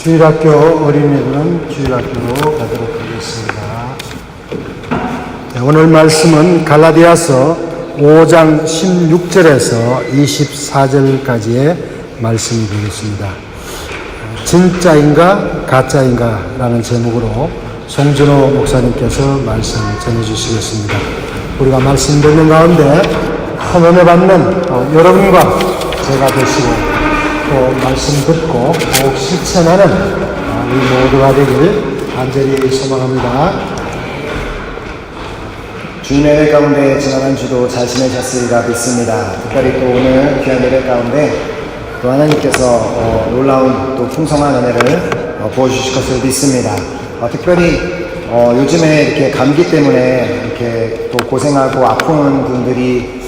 주일학교 어린이들은 주일학교로 가도록 하겠습니다. 오늘 말씀은 갈라디아서 5장 16절에서 24절까지의 말씀이 되겠습니다. 진짜인가 가짜인가 라는 제목으로 송진호 목사님께서 말씀 전해주시겠습니다. 우리가 말씀 듣는 가운데 큰 은혜 받는 여러분과 제가 되시고 또 말씀 듣고 꼭 실천하는 우리 모두가 되길 간절히 소망합니다. 주님의 은혜 가운데 지난 한 주도 잘 지내셨으리라 믿습니다. 특별히 또 오늘 귀한 예배 가운데 또 하나님께서 놀라운 또 풍성한 은혜를 부어주실 것을 믿습니다. 특별히 요즘에 이렇게 감기 때문에 이렇게 또 고생하고 아픈 분들이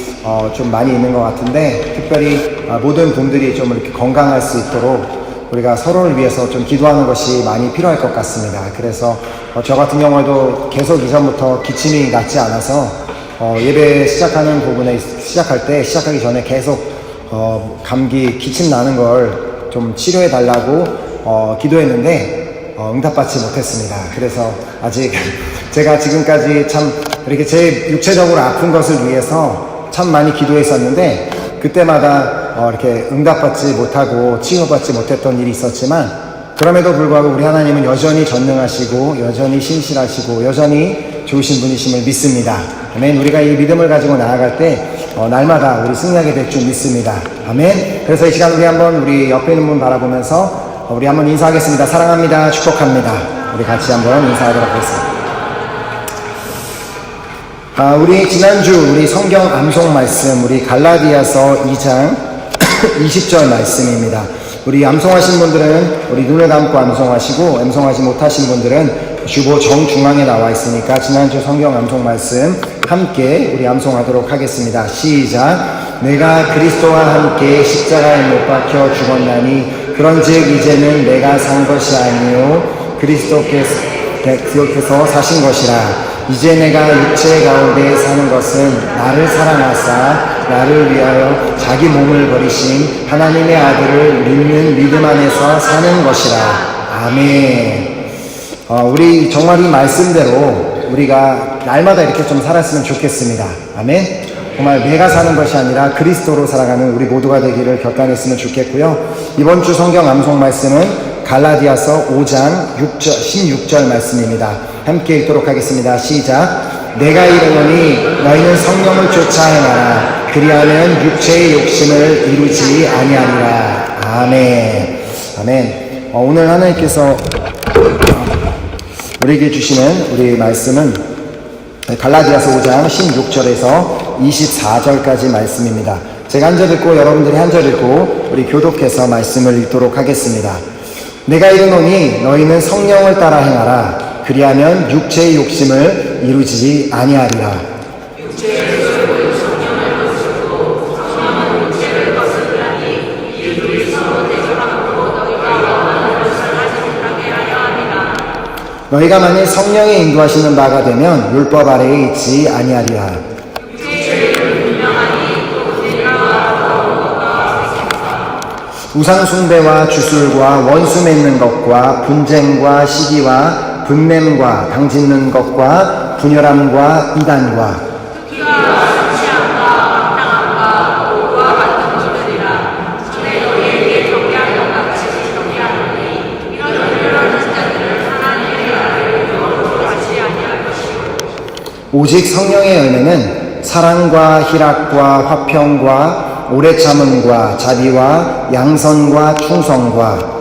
좀 많이 있는 것 같은데, 특별히 모든 분들이 좀 이렇게 건강할 수 있도록 우리가 서로를 위해서 좀 기도하는 것이 많이 필요할 것 같습니다. 그래서 저 같은 경우에도 계속 이전부터 기침이 낫지 않아서 예배 시작하는 부분에 시작하기 전에 계속 감기 기침 나는 걸 좀 치료해 달라고 기도했는데 응답받지 못했습니다. 그래서 아직 제가 지금까지 참 이렇게 제 육체적으로 아픈 것을 위해서 참 많이 기도했었는데, 그때마다 이렇게 응답받지 못하고 치유받지 못했던 일이 있었지만, 그럼에도 불구하고 우리 하나님은 여전히 전능하시고 여전히 신실하시고 여전히 좋으신 분이심을 믿습니다. 아멘. 우리가 이 믿음을 가지고 나아갈 때 날마다 우리 승리하게 될 줄 믿습니다. 아멘. 그래서 이 시간 우리 옆에 있는 분 바라보면서 우리 한번 인사하겠습니다. 사랑합니다. 축복합니다. 우리 같이 한번 인사하도록 하겠습니다. 우리 지난주 우리 성경 암송 말씀, 우리 갈라디아서 2장 20절 말씀입니다. 우리 암송하신 분들은 우리 눈을 감고 암송하시고, 암송하지 못하신 분들은 주보 정중앙에 나와 있으니까 지난주 성경 암송 말씀 함께 우리 암송하도록 하겠습니다. 시작. 내가 그리스도와 함께 십자가에 못 박혀 죽었나니 그런즉 이제는 내가 산 것이 아니요 그리스도께서 사신 것이라. 이제 내가 육체 가운데 사는 것은 나를 사랑하사 나를 위하여 자기 몸을 버리신 하나님의 아들을 믿는 믿음 안에서 사는 것이라. 아멘. 우리 정말 이 말씀대로 우리가 날마다 이렇게 좀 살았으면 좋겠습니다. 아멘. 정말 내가 사는 것이 아니라 그리스도로 살아가는 우리 모두가 되기를 결단했으면 좋겠고요. 이번 주 성경 암송 말씀은 갈라디아서 5장 16절 말씀입니다. 함께 읽도록 하겠습니다. 시작. 내가 이르노니 너희는 성령을 쫓아 행하라. 그리하면 육체의 욕심을 이루지 아니하리라. 아멘. 아멘. 오늘 하나님께서 우리에게 주시는 우리 말씀은 갈라디아서 5장 16절에서 24절까지 말씀입니다. 제가 한 절 읽고 여러분들이 한 절 읽고 우리 교독해서 말씀을 읽도록 하겠습니다. 내가 이르노니 너희는 성령을 따라 행하라. 그리하면 육체의 욕심을 이루지 아니하리라. 너희가 만일 성령의 인도하시는 바가 되면 율법 아래에 있지 아니하리라. 우상 숭배와 주술과 원수 맺는 것과 분쟁과 시기와 분냄과 당짓는 것과 분열함과 이단과 오직 성령의 은혜는 사랑과 희락과 화평과 오래 참음과 자비와 양선과 충성과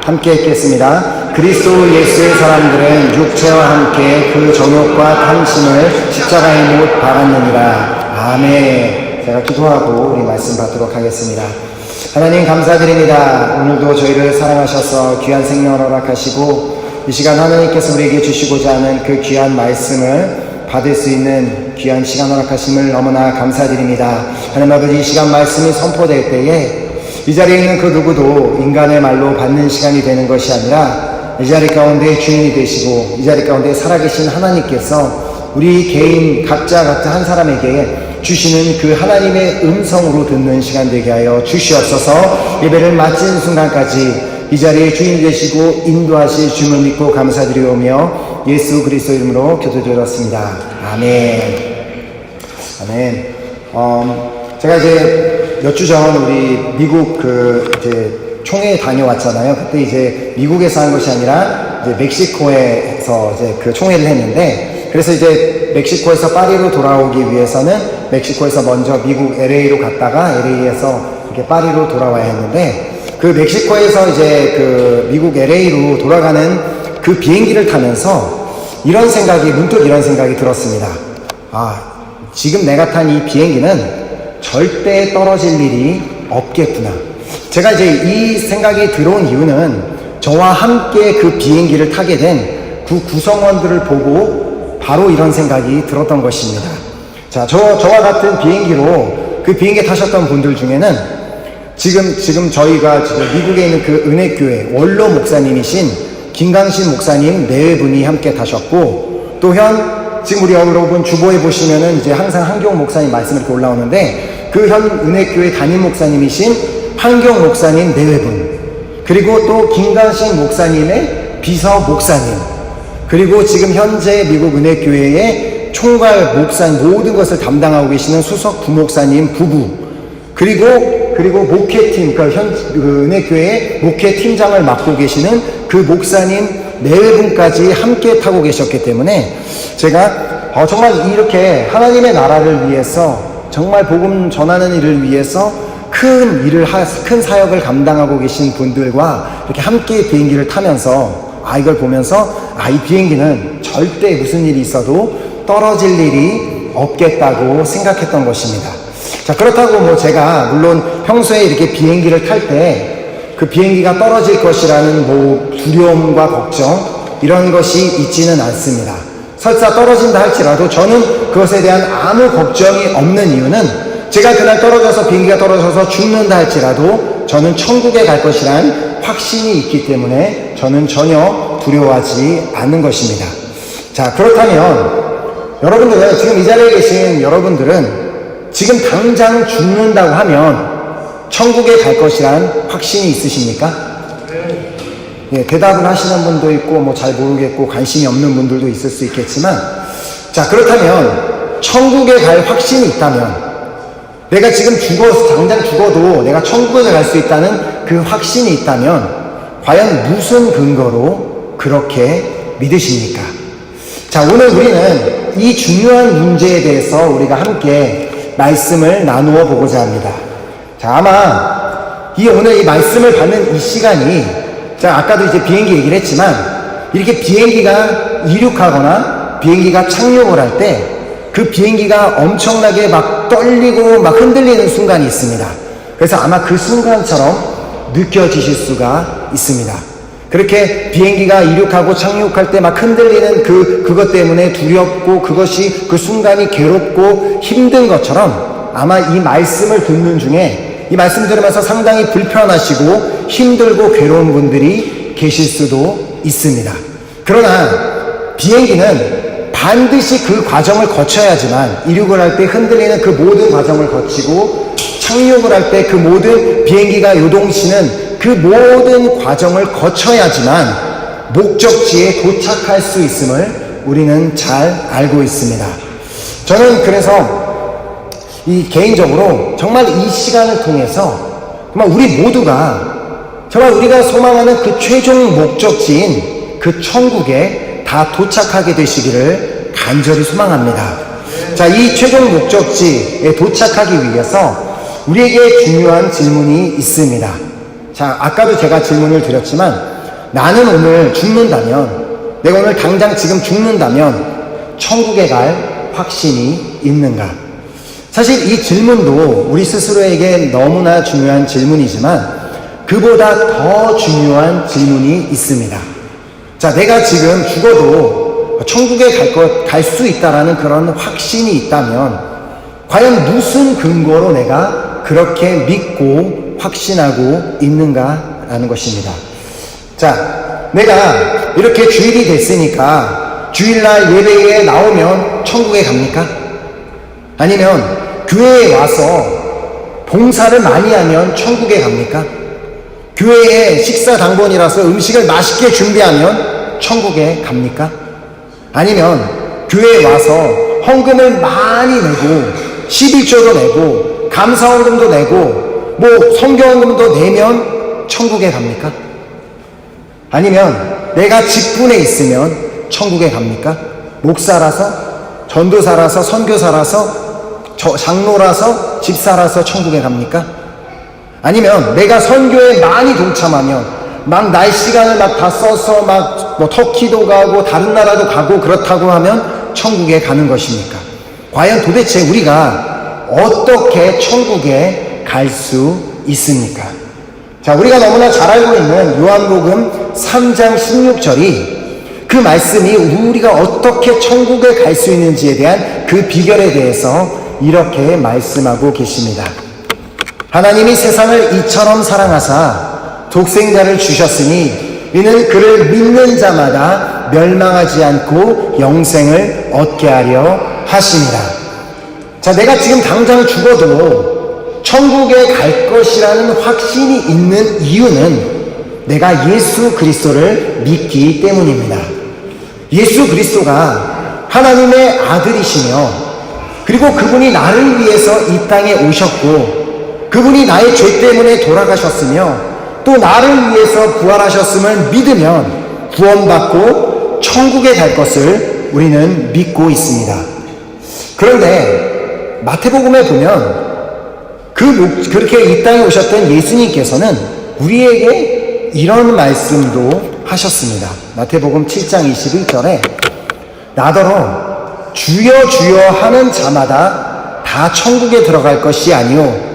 함께 읽겠습니다. 그리스도 예수의 사람들은 육체와 함께 그 정욕과 탐심을 십자가에 못 박았느니라. 아멘. 제가 기도하고 우리 말씀 받도록 하겠습니다. 하나님 감사드립니다. 오늘도 저희를 사랑하셔서 귀한 생명을 허락하시고 이 시간 하나님께서 우리에게 주시고자 하는 그 귀한 말씀을 받을 수 있는 귀한 시간 허락하심을 너무나 감사드립니다. 하나님 아버지, 이 시간 말씀이 선포될 때에 이 자리에 있는 그 누구도 인간의 말로 받는 시간이 되는 것이 아니라 이 자리 가운데 주인이 되시고 이 자리 가운데 살아계신 하나님께서 우리 개인 각자 한 사람에게 주시는 그 하나님의 음성으로 듣는 시간 되게 하여 주시옵소서. 예배를 마친 순간까지 이 자리에 주인 되시고 인도하실 주님을 믿고 감사드리오며 예수 그리스도 이름으로 기도드렸습니다. 아멘. 아멘. 제가 이제 몇 주 전 우리 미국 이제 총회 다녀왔잖아요. 그때 이제 미국에서 한 것이 아니라 이제 멕시코에서 이제 그 총회를 했는데, 그래서 이제 멕시코에서 파리로 돌아오기 위해서는 멕시코에서 먼저 미국 LA로 갔다가 LA에서 이렇게 파리로 돌아와야 했는데, 그 멕시코에서 이제 그 미국 LA로 돌아가는 그 비행기를 타면서 문득 이런 생각이 들었습니다. 지금 내가 탄 이 비행기는 절대 떨어질 일이 없겠구나. 제가 이제 이 생각이 들어온 이유는 저와 함께 그 비행기를 타게 된 그 구성원들을 보고 바로 이런 생각이 들었던 것입니다. 자, 저와 같은 비행기로 그 비행기에 타셨던 분들 중에는 지금 저희가 지금 미국에 있는 그 은혜교회 원로 목사님이신 김강신 목사님 4분이 함께 타셨고, 또 지금 우리 여러분 주보에 보시면은 이제 항상 한경 목사님 말씀이 이렇게 올라오는데, 그 현 은혜교회 담임 목사님이신 한경 목사님 4분, 그리고 또 김강신 목사님의 비서 목사님, 그리고 지금 현재 미국 은혜교회의 총괄 목사님 모든 것을 담당하고 계시는 수석 부목사님 부부, 그리고 목회팀, 그러니까 은혜교회의 목회팀장을 맡고 계시는 그 목사님 4분까지 함께 타고 계셨기 때문에 제가 정말 이렇게 하나님의 나라를 위해서, 정말 복음 전하는 일을 위해서 큰 사역을 감당하고 계신 분들과 이렇게 함께 비행기를 타면서 이걸 보면서 이 비행기는 절대 무슨 일이 있어도 떨어질 일이 없겠다고 생각했던 것입니다. 자, 그렇다고 제가 물론 평소에 이렇게 비행기를 탈 때 그 비행기가 떨어질 것이라는 두려움과 걱정 이런 것이 있지는 않습니다. 설사 떨어진다 할지라도 저는 그것에 대한 아무 걱정이 없는 이유는, 제가 그날 비행기가 떨어져서 죽는다 할지라도 저는 천국에 갈 것이란 확신이 있기 때문에 저는 전혀 두려워하지 않는 것입니다. 자, 그렇다면 여러분들은, 지금 이 자리에 계신 여러분들은 지금 당장 죽는다고 하면 천국에 갈 것이란 확신이 있으십니까? 예, 대답을 하시는 분도 있고 잘 모르겠고 관심이 없는 분들도 있을 수 있겠지만, 자, 그렇다면 천국에 갈 확신이 있다면, 내가 지금 당장 죽어도 내가 천국에 갈 수 있다는 그 확신이 있다면 과연 무슨 근거로 그렇게 믿으십니까? 자, 오늘 우리는 이 중요한 문제에 대해서 우리가 함께 말씀을 나누어 보고자 합니다. 자, 아마 오늘 이 말씀을 받는 이 시간이, 자, 아까도 이제 비행기 얘기를 했지만, 이렇게 비행기가 이륙하거나 비행기가 착륙을 할 때 그 비행기가 엄청나게 떨리고 흔들리는 순간이 있습니다. 그래서 아마 그 순간처럼 느껴지실 수가 있습니다. 그렇게 비행기가 이륙하고 착륙할 때 흔들리는 그것 때문에 두렵고 그것이 그 순간이 괴롭고 힘든 것처럼, 아마 이 말씀을 듣는 중에 이 말씀 들으면서 상당히 불편하시고 힘들고 괴로운 분들이 계실 수도 있습니다. 그러나 비행기는 반드시 그 과정을 거쳐야지만, 이륙을 할 때 흔들리는 그 모든 과정을 거치고 착륙을 할 때 그 모든 비행기가 요동치는 그 모든 과정을 거쳐야지만 목적지에 도착할 수 있음을 우리는 잘 알고 있습니다. 저는 그래서 개인적으로 정말 이 시간을 통해서 정말 우리 모두가 정말 우리가 소망하는 그 최종 목적지인 그 천국에 다 도착하게 되시기를 간절히 소망합니다. 자, 이 최종 목적지에 도착하기 위해서 우리에게 중요한 질문이 있습니다. 자, 아까도 제가 질문을 드렸지만, 나는 오늘 죽는다면, 내가 오늘 당장 지금 죽는다면 천국에 갈 확신이 있는가? 사실 이 질문도 우리 스스로에게 너무나 중요한 질문이지만 그보다 더 중요한 질문이 있습니다. 자, 내가 지금 죽어도 천국에 갈 수 있다라는 그런 확신이 있다면 과연 무슨 근거로 내가 그렇게 믿고 확신하고 있는가라는 것입니다. 자, 내가 이렇게 주일이 됐으니까 주일날 예배에 나오면 천국에 갑니까? 아니면 교회에 와서 봉사를 많이 하면 천국에 갑니까? 교회에 식사당번이라서 음식을 맛있게 준비하면 천국에 갑니까? 아니면 교회에 와서 헌금을 많이 내고 11조도 내고 감사헌금도 내고 뭐 성경헌금도 내면 천국에 갑니까? 아니면 내가 직분에 있으면 천국에 갑니까? 목사라서, 전도사라서, 선교사라서, 장로라서, 집사라서 천국에 갑니까? 아니면 내가 선교에 많이 동참하면 막 나의 시간을 막 다 써서 막 뭐 터키도 가고 다른 나라도 가고 그렇다고 하면 천국에 가는 것입니까? 과연 도대체 우리가 어떻게 천국에 갈 수 있습니까? 자, 우리가 너무나 잘 알고 있는 요한복음 3장 16절이 그 말씀이 우리가 어떻게 천국에 갈 수 있는지에 대한 그 비결에 대해서 이렇게 말씀하고 계십니다. 하나님이 세상을 이처럼 사랑하사 독생자를 주셨으니 이는 그를 믿는 자마다 멸망하지 않고 영생을 얻게 하려 하심이라. 자, 내가 지금 당장 죽어도 천국에 갈 것이라는 확신이 있는 이유는 내가 예수 그리스도를 믿기 때문입니다. 예수 그리스도가 하나님의 아들이시며 그리고 그분이 나를 위해서 이 땅에 오셨고 그분이 나의 죄 때문에 돌아가셨으며 또 나를 위해서 부활하셨음을 믿으면 구원받고 천국에 갈 것을 우리는 믿고 있습니다. 그런데 마태복음에 보면 그렇게 이 땅에 오셨던 예수님께서는 우리에게 이런 말씀도 하셨습니다. 마태복음 7장 21절에 나더러 주여 주여 하는 자마다 다 천국에 들어갈 것이 아니요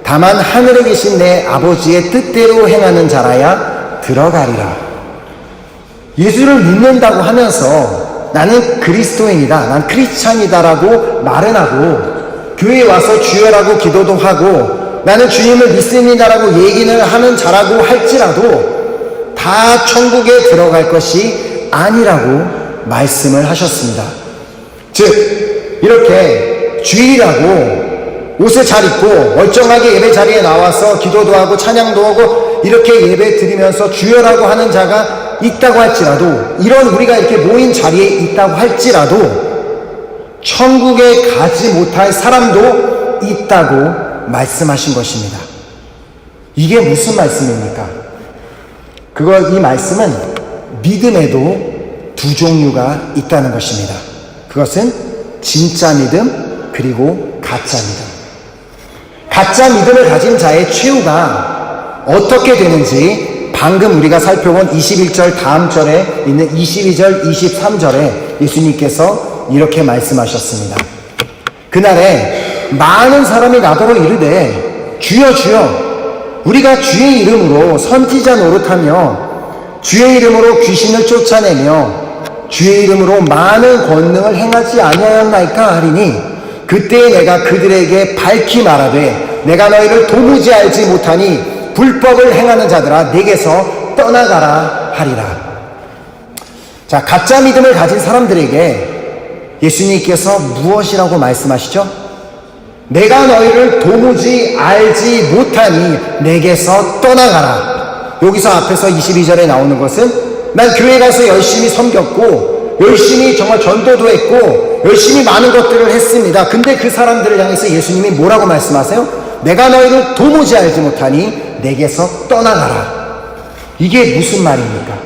다만 하늘에 계신 내 아버지의 뜻대로 행하는 자라야 들어가리라. 예수를 믿는다고 하면서 나는 그리스도인이다, 난 크리스찬이다라고 말은 하고 교회에 와서 주여라고 기도도 하고 나는 주님을 믿습니다라고 얘기를 하는 자라고 할지라도 다 천국에 들어갈 것이 아니라고 말씀을 하셨습니다. 즉 이렇게 주일이라고 옷을 잘 입고 멀쩡하게 예배 자리에 나와서 기도도 하고 찬양도 하고 이렇게 예배 드리면서 주여라고 하는 자가 있다고 할지라도 이런 우리가 이렇게 모인 자리에 있다고 할지라도 천국에 가지 못할 사람도 있다고 말씀하신 것입니다. 이게 무슨 말씀입니까? 이 말씀은 믿음에도 두 종류가 있다는 것입니다. 그것은 진짜 믿음 그리고 가짜 믿음. 가짜 믿음을 가진 자의 최후가 어떻게 되는지 방금 우리가 살펴본 21절 다음 절에 있는 22절, 23절에 예수님께서 이렇게 말씀하셨습니다. 그날에 많은 사람이 나더러 이르되 주여 주여 우리가 주의 이름으로 선지자 노릇하며 주의 이름으로 귀신을 쫓아내며 주의 이름으로 많은 권능을 행하지 아니하였나이까 하리니 그때에 내가 그들에게 밝히 말하되 내가 너희를 도무지 알지 못하니 불법을 행하는 자들아 내게서 떠나가라 하리라. 자, 가짜 믿음을 가진 사람들에게 예수님께서 무엇이라고 말씀하시죠? 내가 너희를 도무지 알지 못하니 내게서 떠나가라. 여기서 앞에서 22절에 나오는 것은 난 교회 가서 열심히 섬겼고 열심히 정말 전도도 했고 열심히 많은 것들을 했습니다. 근데 그 사람들을 향해서 예수님이 뭐라고 말씀하세요? 내가 너희를 도무지 알지 못하니 내게서 떠나가라. 이게 무슨 말입니까?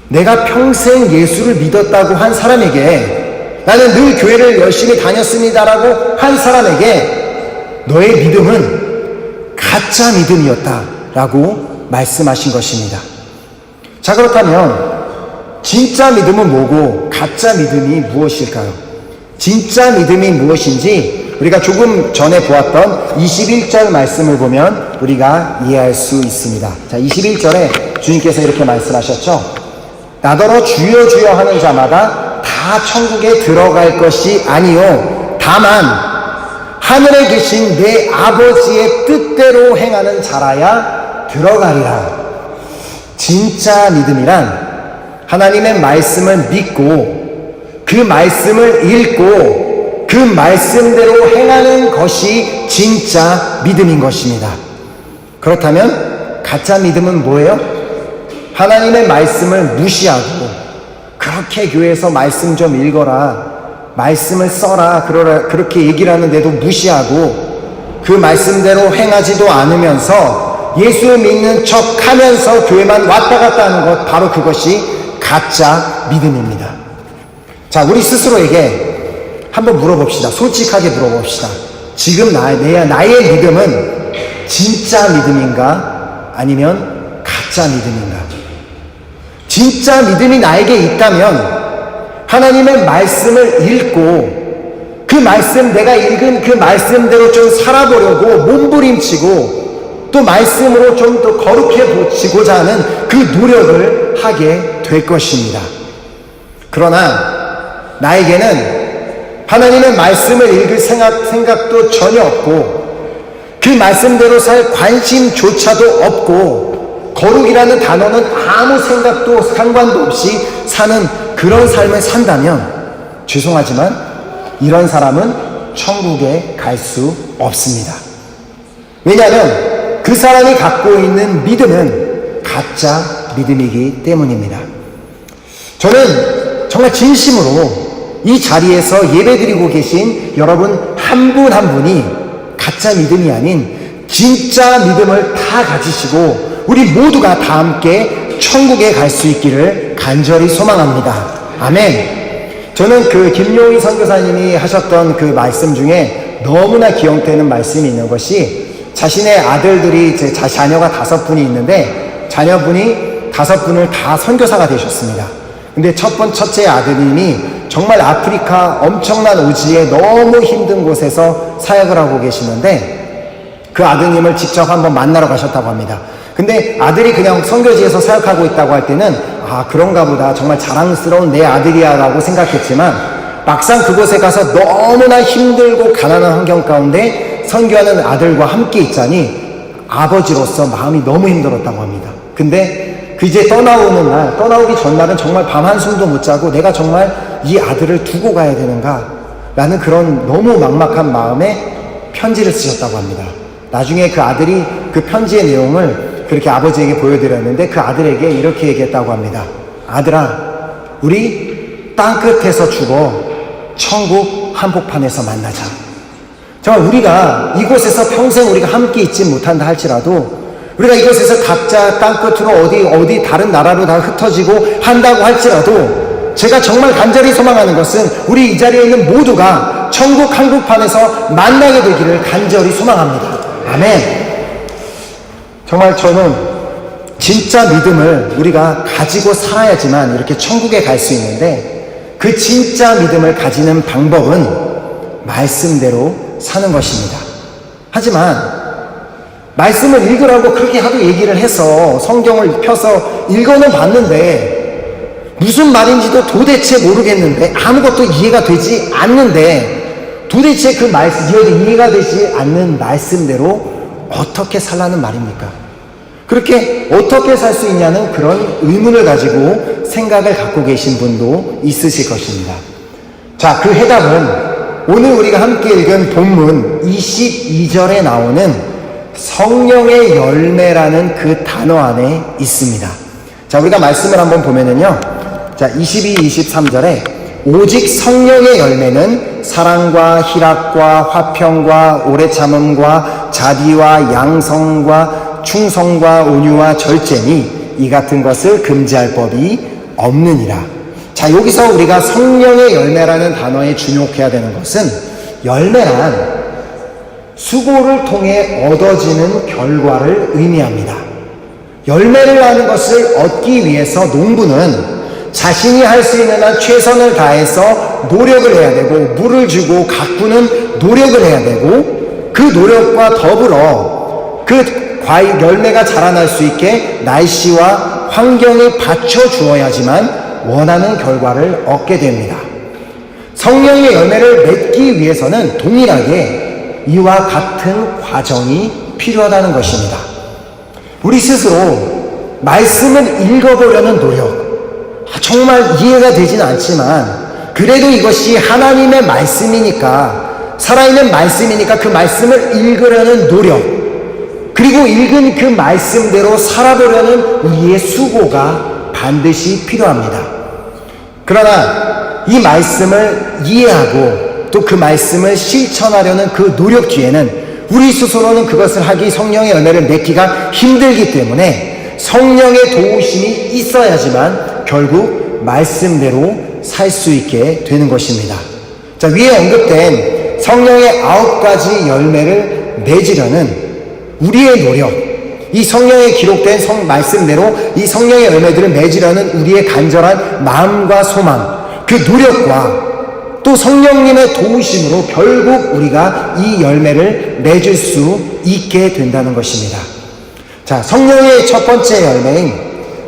내가 평생 예수를 믿었다고 한 사람에게 나는 늘 교회를 열심히 다녔습니다라고 한 사람에게 너의 믿음은 가짜 믿음이었다라고 말씀하신 것입니다. 자, 그렇다면 진짜 믿음은 뭐고 가짜 믿음이 무엇일까요? 진짜 믿음이 무엇인지 우리가 조금 전에 보았던 21절 말씀을 보면 우리가 이해할 수 있습니다. 자, 21절에 주님께서 이렇게 말씀하셨죠. 나더러 주여 주여 하는 자마다 다 천국에 들어갈 것이 아니요 다만 하늘에 계신 내 아버지의 뜻대로 행하는 자라야 들어가리라. 진짜 믿음이란 하나님의 말씀을 믿고 그 말씀을 읽고 그 말씀대로 행하는 것이 진짜 믿음인 것입니다. 그렇다면 가짜 믿음은 뭐예요? 하나님의 말씀을 무시하고 그렇게 교회에서 말씀 좀 읽어라, 말씀을 써라, 그렇게 얘기를 하는데도 무시하고 그 말씀대로 행하지도 않으면서 예수 믿는 척 하면서 교회만 왔다 갔다 하는 것, 바로 그것이 가짜 믿음입니다. 자, 우리 스스로에게 한번 물어봅시다. 솔직하게 물어봅시다. 지금 나의 믿음은 진짜 믿음인가? 아니면 가짜 믿음인가? 진짜 믿음이 나에게 있다면 하나님의 말씀을 읽고 그 말씀, 내가 읽은 그 말씀대로 좀 살아보려고 몸부림치고 또 말씀으로 좀 더 거룩해지고자 하는 그 노력을 하게 될 것입니다. 그러나 나에게는 하나님의 말씀을 읽을 생각도 전혀 없고 그 말씀대로 살 관심조차도 없고 거룩이라는 단어는 아무 생각도 상관도 없이 사는 그런 삶을 산다면 죄송하지만 이런 사람은 천국에 갈 수 없습니다. 왜냐하면 그 사람이 갖고 있는 믿음은 가짜 믿음이기 때문입니다. 저는 정말 진심으로 이 자리에서 예배드리고 계신 여러분 한 분 한 분이 가짜 믿음이 아닌 진짜 믿음을 다 가지시고 우리 모두가 다 함께 천국에 갈 수 있기를 간절히 소망합니다. 아멘. 저는 그 김용희 선교사님이 하셨던 그 말씀 중에 너무나 기억되는 말씀이 있는 것이 자신의 아들들이 자녀가 5분이 있는데 자녀분이 5분을 다 선교사가 되셨습니다. 근데 첫째 아드님이 정말 아프리카 엄청난 오지에 너무 힘든 곳에서 사역을 하고 계시는데 그 아드님을 직접 한번 만나러 가셨다고 합니다. 근데 아들이 그냥 선교지에서 사역하고 있다고 할 때는 아, 그런가 보다, 정말 자랑스러운 내 아들이야 라고 생각했지만 막상 그곳에 가서 너무나 힘들고 가난한 환경 가운데 선교하는 아들과 함께 있자니 아버지로서 마음이 너무 힘들었다고 합니다. 근데 그 이제 떠나오기 전날은 정말 밤 한숨도 못 자고 내가 정말 이 아들을 두고 가야 되는가 라는 그런 너무 막막한 마음에 편지를 쓰셨다고 합니다. 나중에 그 아들이 그 편지의 내용을 그렇게 아버지에게 보여드렸는데 그 아들에게 이렇게 얘기했다고 합니다. 아들아, 우리 땅끝에서 죽어 천국 한복판에서 만나자. 정말 우리가 이곳에서 평생 우리가 함께 있지 못한다 할지라도 우리가 이곳에서 각자 땅끝으로 어디 다른 나라로 다 흩어지고 한다고 할지라도 제가 정말 간절히 소망하는 것은 우리 이 자리에 있는 모두가 천국 한복판에서 만나게 되기를 간절히 소망합니다. 아멘. 정말 저는 진짜 믿음을 우리가 가지고 살아야지만 이렇게 천국에 갈 수 있는데 그 진짜 믿음을 가지는 방법은 말씀대로 사는 것입니다. 하지만 말씀을 읽으라고 그렇게 하도 얘기를 해서 성경을 펴서 읽어는 봤는데 무슨 말인지도 도대체 모르겠는데 아무것도 이해가 되지 않는데 도대체 그 말씀, 이해가 되지 않는 말씀대로 어떻게 살라는 말입니까? 그렇게 어떻게 살 수 있냐는 그런 의문을 가지고 생각을 갖고 계신 분도 있으실 것입니다. 자, 그 해답은 오늘 우리가 함께 읽은 본문 22절에 나오는 성령의 열매라는 그 단어 안에 있습니다. 자, 우리가 말씀을 한번 보면은요. 자, 22, 23절에 오직 성령의 열매는 사랑과 희락과 화평과 오래 참음과 자비와 양성과 충성과 온유와 절제니 이 같은 것을 금지할 법이 없느니라. 자, 여기서 우리가 성령의 열매라는 단어에 주목해야 되는 것은 열매란 수고를 통해 얻어지는 결과를 의미합니다. 열매를 하는 것을 얻기 위해서 농부는 자신이 할 수 있는 한 최선을 다해서 노력을 해야 되고 물을 주고 가꾸는 노력을 해야 되고 그 노력과 더불어 그 열매가 자라날 수 있게 날씨와 환경이 받쳐주어야지만 원하는 결과를 얻게 됩니다. 성령의 열매를 맺기 위해서는 동일하게 이와 같은 과정이 필요하다는 것입니다. 우리 스스로 말씀을 읽어보려는 노력, 정말 이해가 되지는 않지만 그래도 이것이 하나님의 말씀이니까, 살아있는 말씀이니까 그 말씀을 읽으려는 노력, 그리고 읽은 그 말씀대로 살아보려는 우리의 수고가 반드시 필요합니다. 그러나 이 말씀을 이해하고 또 그 말씀을 실천하려는 그 노력 뒤에는 우리 스스로는 그것을 하기, 성령의 열매를 맺기가 힘들기 때문에 성령의 도우심이 있어야지만 결국 말씀대로 살 수 있게 되는 것입니다. 자, 위에 언급된 성령의 9가지 열매를 맺으려는 우리의 노력, 이 성령에 기록된 말씀대로 이 성령의 열매들을 맺으려는 우리의 간절한 마음과 소망, 그 노력과 또 성령님의 도우심으로 결국 우리가 이 열매를 맺을 수 있게 된다는 것입니다. 자, 성령의 첫 번째 열매인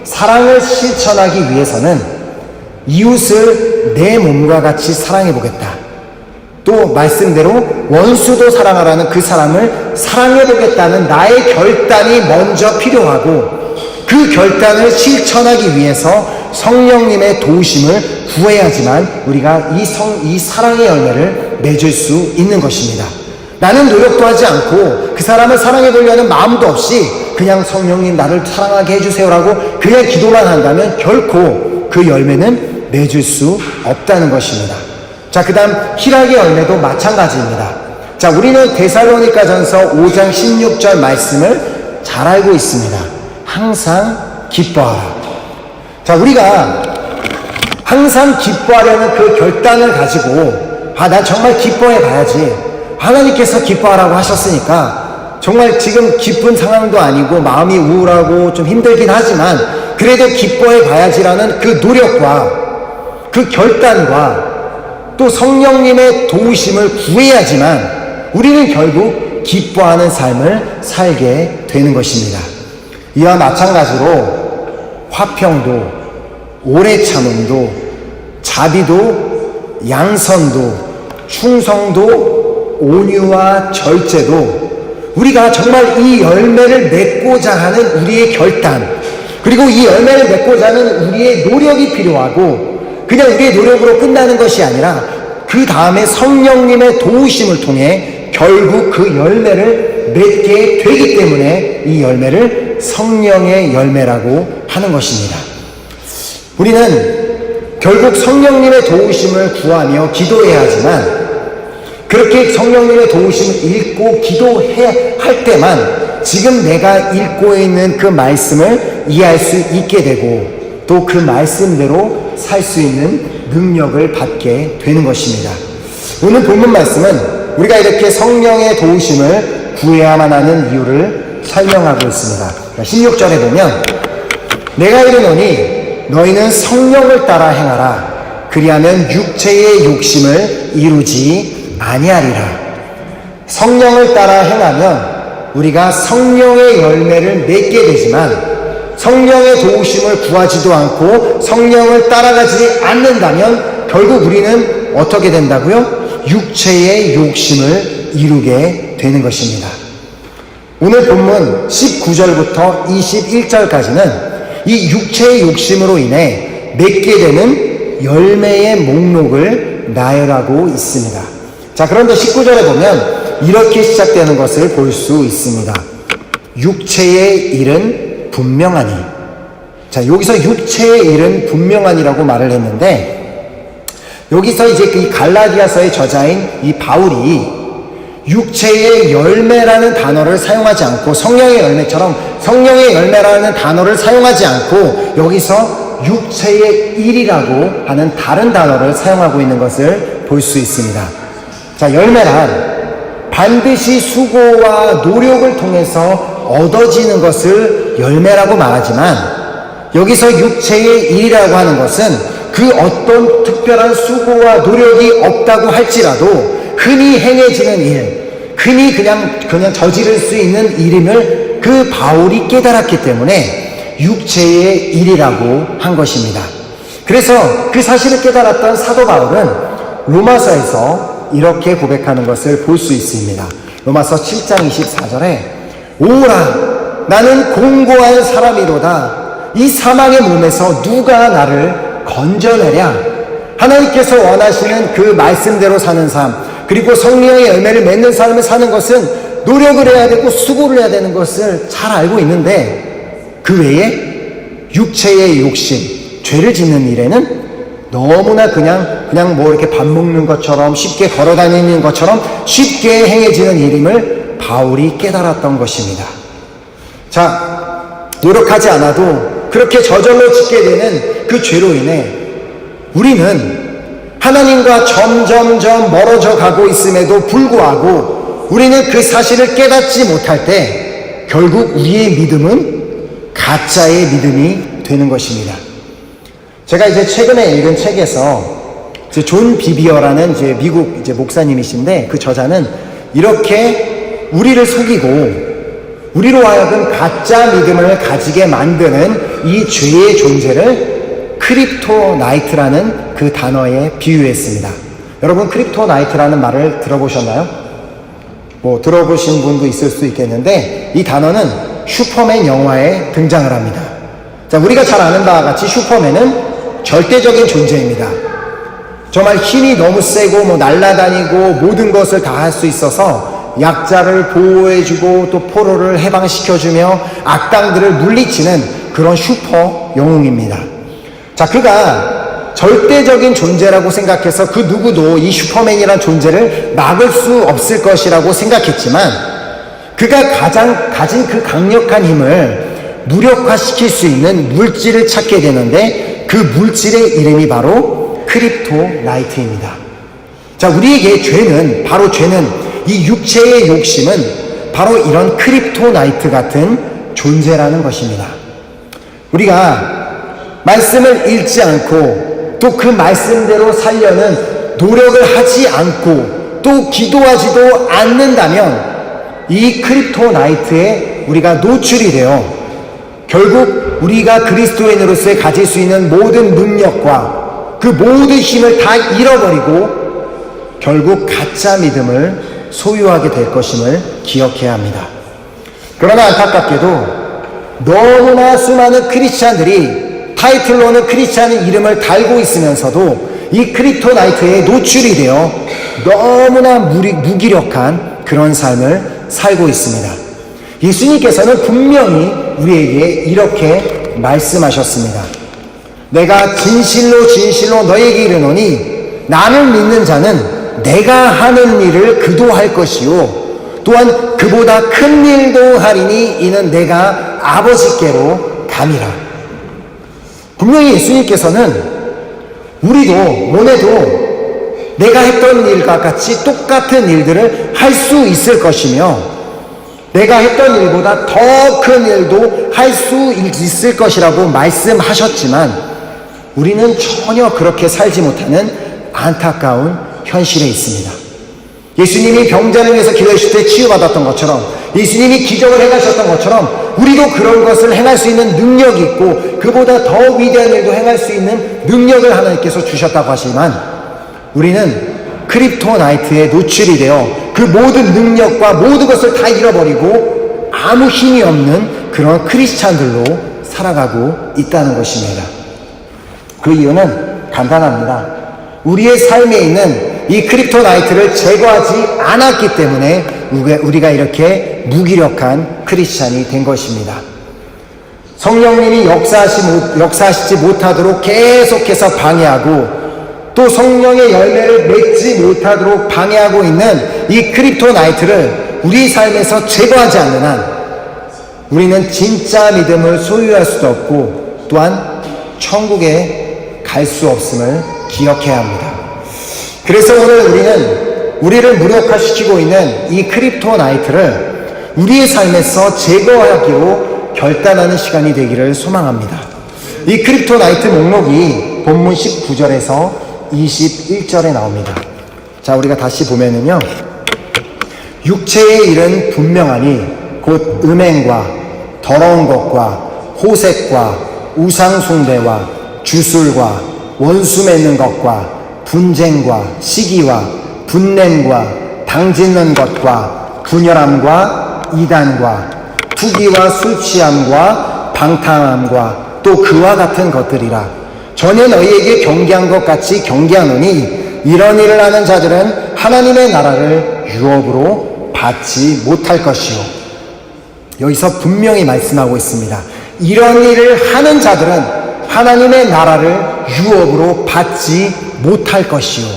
사랑을 실천하기 위해서는 이웃을 내 몸과 같이 사랑해 보겠다. 또 말씀대로 원수도 사랑하라는 그 사람을 사랑해 보겠다는 나의 결단이 먼저 필요하고, 그 결단을 실천하기 위해서 성령님의 도우심을 구해야지만 우리가 이 사랑의 열매를 맺을 수 있는 것입니다. 나는 노력도 하지 않고 그 사람을 사랑해 보려는 마음도 없이 그냥 성령님 나를 사랑하게 해주세요라고 그냥 기도만 한다면 결코 그 열매는 맺을 수 없다는 것입니다. 자, 그 다음 희락의 열매도 마찬가지입니다. 자, 우리는 데살로니가전서 5장 16절 말씀을 잘 알고 있습니다. 항상 기뻐하라. 자, 우리가 항상 기뻐하려는 그 결단을 가지고 난 정말 기뻐해 봐야지, 하나님께서 기뻐하라고 하셨으니까 정말 지금 기쁜 상황도 아니고 마음이 우울하고 좀 힘들긴 하지만 그래도 기뻐해 봐야지라는 그 노력과 그 결단과 또 성령님의 도우심을 구해야지만 우리는 결국 기뻐하는 삶을 살게 되는 것입니다. 이와 마찬가지로 화평도, 오래 참음도, 자비도, 양선도, 충성도, 온유와 절제도, 우리가 정말 이 열매를 맺고자 하는 우리의 결단, 그리고 이 열매를 맺고자 하는 우리의 노력이 필요하고, 그냥 우리의 노력으로 끝나는 것이 아니라 그 다음에 성령님의 도우심을 통해 결국 그 열매를 맺게 되기 때문에 이 열매를 성령의 열매라고 하는 것입니다. 우리는 결국 성령님의 도우심을 구하며 기도해야 하지만, 그렇게 성령님의 도우심을 읽고 기도해야 할 때만 지금 내가 읽고 있는 그 말씀을 이해할 수 있게 되고 또 그 말씀대로 살 수 있는 능력을 받게 되는 것입니다. 오늘 본문 말씀은 우리가 이렇게 성령의 도우심을 구해야만 하는 이유를 설명하고 있습니다. 16절에 보면 내가 이르노니 너희는 성령을 따라 행하라. 그리하면 육체의 욕심을 이루지 아니하리라. 성령을 따라 행하면 우리가 성령의 열매를 맺게 되지만 성령의 도우심을 구하지도 않고 성령을 따라가지 않는다면 결국 우리는 어떻게 된다고요? 육체의 욕심을 이루게 되는 것입니다. 오늘 본문 19절부터 21절까지는 이 육체의 욕심으로 인해 맺게 되는 열매의 목록을 나열하고 있습니다. 자, 그런데 19절에 보면 이렇게 시작되는 것을 볼 수 있습니다. 육체의 일은 분명하니. 자, 여기서 육체의 일은 분명하니라고 말을 했는데, 여기서 이제 이 갈라디아서의 저자인 이 바울이 육체의 열매라는 단어를 사용하지 않고 성령의 열매처럼 성령의 열매라는 단어를 사용하지 않고 여기서 육체의 일이라고 하는 다른 단어를 사용하고 있는 것을 볼 수 있습니다. 자, 열매란 반드시 수고와 노력을 통해서 얻어지는 것을 열매라고 말하지만 여기서 육체의 일이라고 하는 것은 그 어떤 특별한 수고와 노력이 없다고 할지라도 흔히 행해지는 일, 흔히 그냥 저지를 수 있는 일임을 그 바울이 깨달았기 때문에 육체의 일이라고 한 것입니다. 그래서 그 사실을 깨달았던 사도 바울은 로마서에서 이렇게 고백하는 것을 볼 수 있습니다. 로마서 7장 24절에 오라 나는 공고한 사람이로다. 이 사망의 몸에서 누가 나를 건져내랴. 하나님께서 원하시는 그 말씀대로 사는 삶, 그리고 성령의 열매를 맺는 삶을 사는 것은 노력을 해야 되고 수고를 해야 되는 것을 잘 알고 있는데, 그 외에 육체의 욕심, 죄를 짓는 일에는 너무나 그냥 뭐 이렇게 밥 먹는 것처럼, 쉽게 걸어 다니는 것처럼 쉽게 행해지는 일임을 바울이 깨달았던 것입니다. 자, 노력하지 않아도 그렇게 저절로 짓게 되는 그 죄로 인해 우리는 하나님과 점점점 멀어져 가고 있음에도 불구하고 우리는 그 사실을 깨닫지 못할 때 결국 우리의 믿음은 가짜의 믿음이 되는 것입니다. 제가 이제 최근에 읽은 책에서 존 비비어라는 이제 미국 이제 목사님이신데, 그 저자는 이렇게 우리를 속이고 우리로 하여금 가짜 믿음을 가지게 만드는 이 죄의 존재를 크립토나이트라는 그 단어에 비유했습니다. 여러분, 크립토나이트라는 말을 들어보셨나요? 뭐 들어보신 분도 있을 수 있겠는데, 이 단어는 슈퍼맨 영화에 등장을 합니다. 자, 우리가 잘 아는 바와 같이 슈퍼맨은 절대적인 존재입니다. 정말 힘이 너무 세고 뭐 날아다니고 모든 것을 다 할 수 있어서 약자를 보호해주고 또 포로를 해방시켜주며 악당들을 물리치는 그런 슈퍼 영웅입니다. 자, 그가 절대적인 존재라고 생각해서 그 누구도 이 슈퍼맨이란 존재를 막을 수 없을 것이라고 생각했지만, 그가 가진 그 강력한 힘을 무력화시킬 수 있는 물질을 찾게 되는데, 그 물질의 이름이 바로 크립토나이트입니다. 자, 우리에게 죄는 이 육체의 욕심은 바로 이런 크립토나이트 같은 존재라는 것입니다. 우리가 말씀을 읽지 않고 또 그 말씀대로 살려는 노력을 하지 않고 또 기도하지도 않는다면 이 크립토나이트에 우리가 노출이 되어 결국 우리가 그리스도인으로서 가질 수 있는 모든 능력과 그 모든 힘을 다 잃어버리고 결국 가짜 믿음을 소유하게 될 것임을 기억해야 합니다. 그러나 안타깝게도 너무나 수많은 크리스찬들이 타이틀로는 크리스찬의 이름을 달고 있으면서도 이 크립토나이트에 노출이 되어 너무나 무기력한 그런 삶을 살고 있습니다. 예수님께서는 분명히 우리에게 이렇게 말씀하셨습니다. 내가 진실로 진실로 너에게 이르노니 나를 믿는 자는 내가 하는 일을 그도 할 것이요 또한 그보다 큰 일도 하리니 이는 내가 아버지께로 감이라. 분명히 예수님께서는 우리도 너네도 내가 했던 일과 같이 똑같은 일들을 할 수 있을 것이며 내가 했던 일보다 더 큰 일도 할 수 있을 것이라고 말씀하셨지만 우리는 전혀 그렇게 살지 못하는 안타까운 현실에 있습니다. 예수님이 병자를 위해서 기도하실 때 치유받았던 것처럼, 예수님이 기적을 행하셨던 것처럼 우리도 그런 것을 행할 수 있는 능력이 있고 그보다 더 위대한 일도 행할 수 있는 능력을 하나님께서 주셨다고 하시지만 우리는 크립토나이트에 노출이 되어 그 모든 능력과 모든 것을 다 잃어버리고 아무 힘이 없는 그런 크리스찬들로 살아가고 있다는 것입니다. 그 이유는 간단합니다. 우리의 삶에 있는 이 크립토나이트를 제거하지 않았기 때문에 우리가 이렇게 무기력한 크리스찬이 된 것입니다. 성령님이 역사하시지 못하도록 계속해서 방해하고 또 성령의 열매를 맺지 못하도록 방해하고 있는 이 크립토나이트를 우리 삶에서 제거하지 않는 한 우리는 진짜 믿음을 소유할 수도 없고 또한 천국에 갈 수 없음을 기억해야 합니다. 그래서 오늘 우리를 무력화시키고 있는 이 크립토나이트를 우리의 삶에서 제거하기로 결단하는 시간이 되기를 소망합니다. 이 크립토나이트 목록이 본문 19절에서 21절에 나옵니다. 자, 우리가 다시 보면은요, 육체의 일은 분명하니 곧 음행과 더러운 것과 호색과 우상숭배와 주술과 원수 맺는 것과 분쟁과 시기와 분냄과 당짓는 것과 분열함과 이단과 투기와 술취함과 방탕함과 또 그와 같은 것들이라. 전혀 너희에게 경계한 것 같이 경계하노니 이런 일을 하는 자들은 하나님의 나라를 유업으로 받지 못할 것이요. 여기서 분명히 말씀하고 있습니다. 이런 일을 하는 자들은 하나님의 나라를 유업으로 받지 못할 것이요.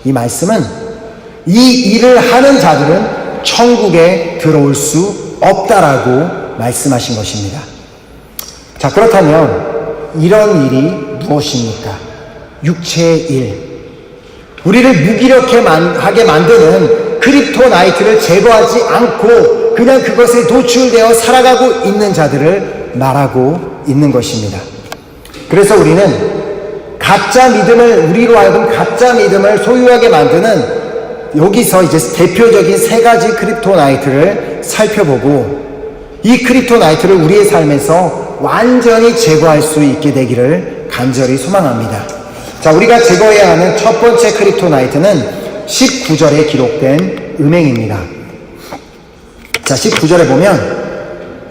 이 말씀은 이 일을 하는 자들은 천국에 들어올 수 없다라고 말씀하신 것입니다. 자, 그렇다면 이런 일이 무엇입니까? 육체의 일. 우리를 무기력하게 만드는 크립토나이트를 제거하지 않고 그냥 그것에 노출되어 살아가고 있는 자들을 말하고 있는 것입니다. 그래서 우리는 우리로 하여금 가짜 믿음을 소유하게 만드는 여기서 이제 대표적인 세 가지 크립토나이트를 살펴보고 이 크립토나이트를 우리의 삶에서 완전히 제거할 수 있게 되기를 간절히 소망합니다. 자, 우리가 제거해야 하는 첫 번째 크립토나이트는 19절에 기록된 음행입니다. 자, 19절에 보면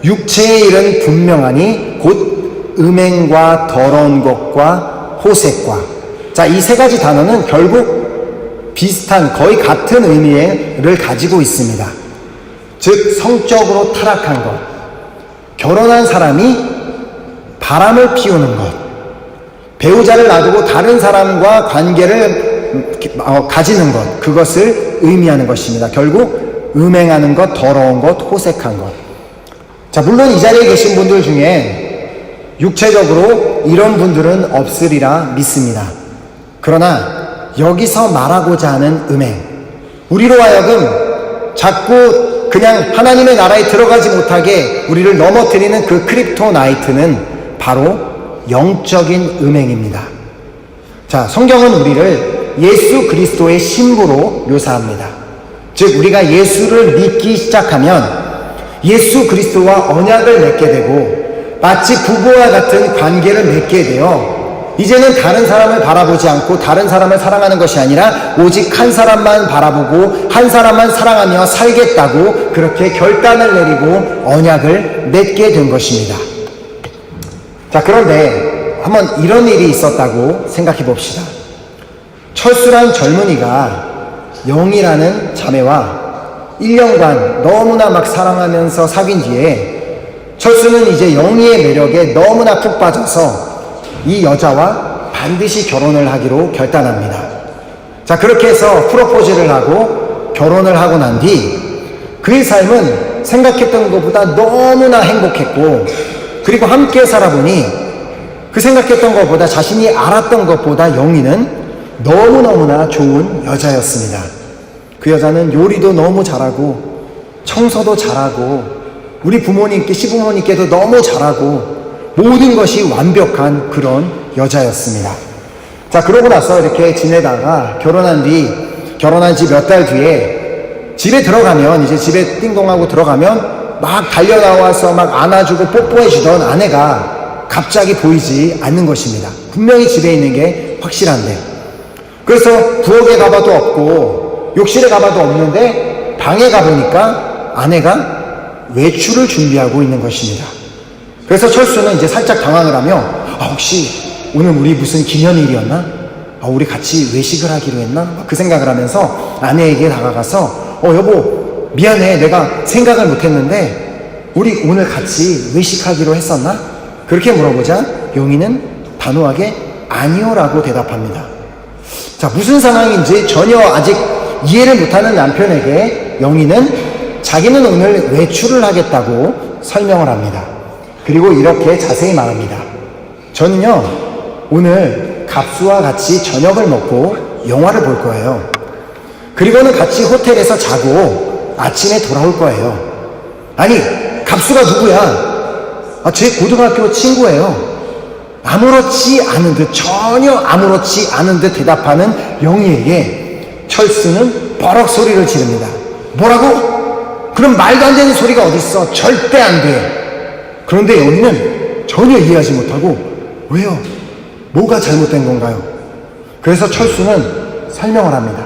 육체의 일은 분명하니 곧 음행과 더러운 것과 호색과. 자, 이 세 가지 단어는 결국 비슷한 거의 같은 의미를 가지고 있습니다. 즉 성적으로 타락한 것, 결혼한 사람이 바람을 피우는 것, 배우자를 놔두고 다른 사람과 관계를 가지는 것, 그것을 의미하는 것입니다. 결국 음행하는 것, 더러운 것, 호색한 것. 자, 물론 이 자리에 계신 분들 중에 육체적으로 이런 분들은 없으리라 믿습니다. 그러나 여기서 말하고자 하는 음행, 우리로 하여금 자꾸 그냥 하나님의 나라에 들어가지 못하게 우리를 넘어뜨리는 그 크립토나이트는 바로 영적인 음행입니다. 자, 성경은 우리를 예수 그리스도의 신부로 묘사합니다. 즉 우리가 예수를 믿기 시작하면 예수 그리스도와 언약을 맺게 되고 마치 부부와 같은 관계를 맺게 되어 이제는 다른 사람을 바라보지 않고 다른 사람을 사랑하는 것이 아니라 오직 한 사람만 바라보고 한 사람만 사랑하며 살겠다고 그렇게 결단을 내리고 언약을 맺게 된 것입니다. 자, 그런데 한번 이런 일이 있었다고 생각해 봅시다. 철수란 젊은이가 영이라는 자매와 1년간 너무나 막 사랑하면서 사귄 뒤에 철수는 이제 영희의 매력에 너무나 푹 빠져서 이 여자와 반드시 결혼을 하기로 결단합니다. 자, 그렇게 해서 프로포즈를 하고 결혼을 하고 난 뒤 그의 삶은 생각했던 것보다 너무나 행복했고, 그리고 함께 살아보니 그 생각했던 것보다, 자신이 알았던 것보다 영희는 너무너무나 좋은 여자였습니다. 그 여자는 요리도 너무 잘하고 청소도 잘하고 우리 부모님께, 시부모님께도 너무 잘하고 모든 것이 완벽한 그런 여자였습니다. 자, 그러고 나서 이렇게 지내다가 결혼한 지 몇 달 뒤에 집에 들어가면, 이제 집에 띵동하고 들어가면 막 달려나와서 막 안아주고 뽀뽀해주던 아내가 갑자기 보이지 않는 것입니다. 분명히 집에 있는 게 확실한데. 그래서 부엌에 가봐도 없고 욕실에 가봐도 없는데 방에 가보니까 아내가 외출을 준비하고 있는 것입니다. 그래서 철수는 이제 살짝 당황을 하며 혹시 오늘 우리 무슨 기념일이었나? 우리 같이 외식을 하기로 했나? 그 생각을 하면서 아내에게 다가가서 여보 미안해, 내가 생각을 못했는데 우리 오늘 같이 외식하기로 했었나? 그렇게 물어보자 용희는 단호하게 아니요라고 대답합니다. 자, 무슨 상황인지 전혀 아직 이해를 못하는 남편에게 영희는 자기는 오늘 외출을 하겠다고 설명을 합니다. 그리고 이렇게 자세히 말합니다. 저는요 오늘 갑수와 같이 저녁을 먹고 영화를 볼 거예요. 그리고는 같이 호텔에서 자고 아침에 돌아올 거예요. 아니, 갑수가 누구야? 제 고등학교 친구예요. 아무렇지 않은 듯, 전혀 아무렇지 않은 듯 대답하는 영희에게 철수는 버럭 소리를 지릅니다. 뭐라고? 그럼 말도 안 되는 소리가 어딨어? 절대 안 돼. 그런데 영희는 전혀 이해하지 못하고 왜요? 뭐가 잘못된 건가요? 그래서 철수는 설명을 합니다.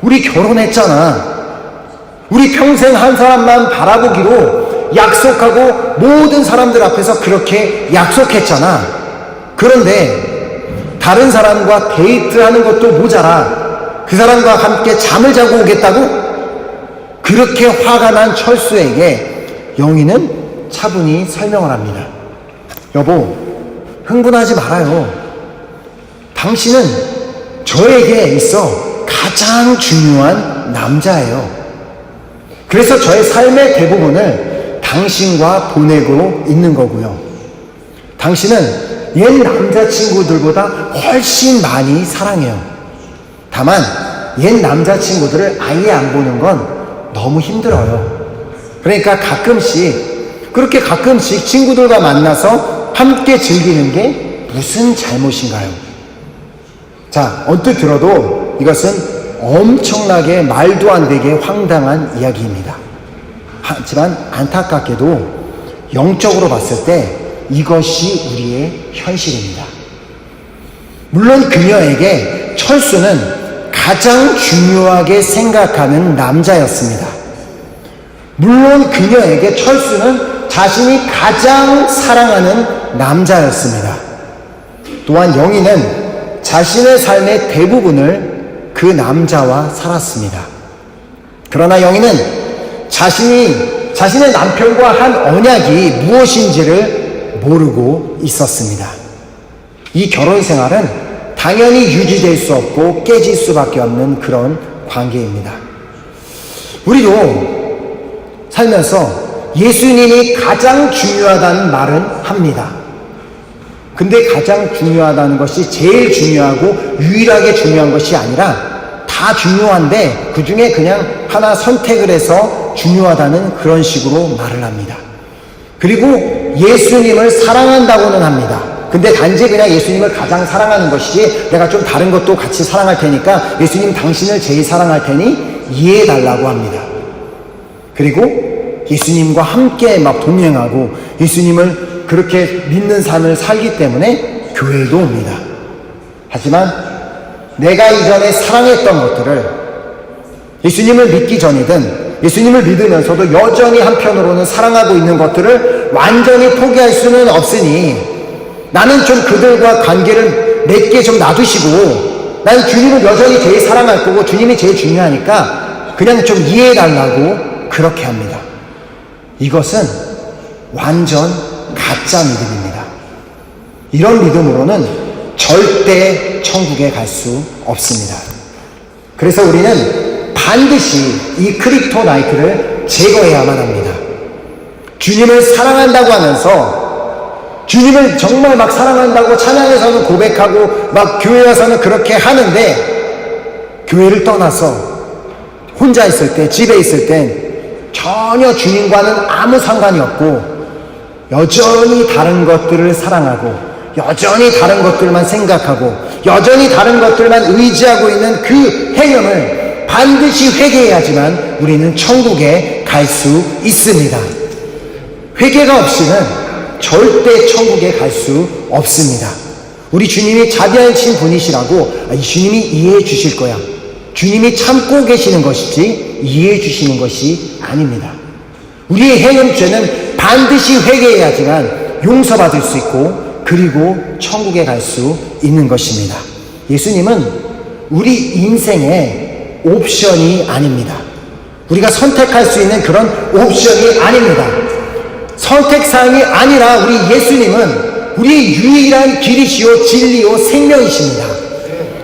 우리 결혼했잖아. 우리 평생 한 사람만 바라보기로 약속하고 모든 사람들 앞에서 그렇게 약속했잖아. 그런데 다른 사람과 데이트하는 것도 모자라 그 사람과 함께 잠을 자고 오겠다고? 그렇게 화가 난 철수에게 영희는 차분히 설명을 합니다. 여보, 흥분하지 말아요. 당신은 저에게 있어 가장 중요한 남자예요. 그래서 저의 삶의 대부분을 당신과 보내고 있는 거고요. 당신은 옛 남자친구들보다 훨씬 많이 사랑해요. 다만 옛 남자친구들을 아예 안 보는 건 너무 힘들어요. 그러니까 그렇게 가끔씩 친구들과 만나서 함께 즐기는 게 무슨 잘못인가요? 자, 언뜻 들어도 이것은 엄청나게 말도 안 되게 황당한 이야기입니다. 하지만 안타깝게도 영적으로 봤을 때 이것이 우리의 현실입니다. 물론 그녀에게 철수는 가장 중요하게 생각하는 남자였습니다. 물론 그녀에게 철수는 자신이 가장 사랑하는 남자였습니다. 또한 영희는 자신의 삶의 대부분을 그 남자와 살았습니다. 그러나 영희는 자신의 남편과 한 언약이 무엇인지를 모르고 있었습니다. 이 결혼 생활은 당연히 유지될 수 없고 깨질 수밖에 없는 그런 관계입니다. 우리도 살면서 예수님이 가장 중요하다는 말은 합니다. 근데 가장 중요하다는 것이 제일 중요하고 유일하게 중요한 것이 아니라 다 중요한데 그 중에 그냥 하나 선택을 해서 중요하다는 그런 식으로 말을 합니다. 그리고 예수님을 사랑한다고는 합니다. 근데 단지 그냥 예수님을 가장 사랑하는 것이지 내가 좀 다른 것도 같이 사랑할 테니까 예수님 당신을 제일 사랑할 테니 이해해달라고 합니다. 그리고 예수님과 함께 막 동행하고 예수님을 그렇게 믿는 삶을 살기 때문에 교회도 옵니다. 하지만 내가 이전에 사랑했던 것들을 예수님을 믿기 전이든 예수님을 믿으면서도 여전히 한편으로는 사랑하고 있는 것들을 완전히 포기할 수는 없으니 나는 좀 그들과 관계를 맺게 좀 놔두시고 나는 주님을 여전히 제일 사랑할 거고 주님이 제일 중요하니까 그냥 좀 이해해달라고 그렇게 합니다. 이것은 완전 가짜 믿음입니다. 이런 믿음으로는 절대 천국에 갈 수 없습니다. 그래서 우리는 반드시 이 크립토나이트를 제거해야만 합니다. 주님을 사랑한다고 하면서 주님을 정말 막 사랑한다고 찬양에서는 고백하고 막 교회 와서는 그렇게 하는데 교회를 떠나서 혼자 있을 때 집에 있을 땐 전혀 주님과는 아무 상관이 없고 여전히 다른 것들을 사랑하고 여전히 다른 것들만 생각하고 여전히 다른 것들만 의지하고 있는 그 행함을 반드시 회개해야지만 우리는 천국에 갈 수 있습니다. 회개가 없이는 절대 천국에 갈 수 없습니다. 우리 주님이 자비하신 분이시라고 이 주님이 이해해 주실 거야. 주님이 참고 계시는 것이지 이해해 주시는 것이 아닙니다. 우리의 행한 죄는 반드시 회개해야지만 용서받을 수 있고 그리고 천국에 갈 수 있는 것입니다. 예수님은 우리 인생의 옵션이 아닙니다. 우리가 선택할 수 있는 그런 옵션이 아닙니다. 선택사항이 아니라 우리 예수님은 우리의 유일한 길이시요 진리요 생명이십니다.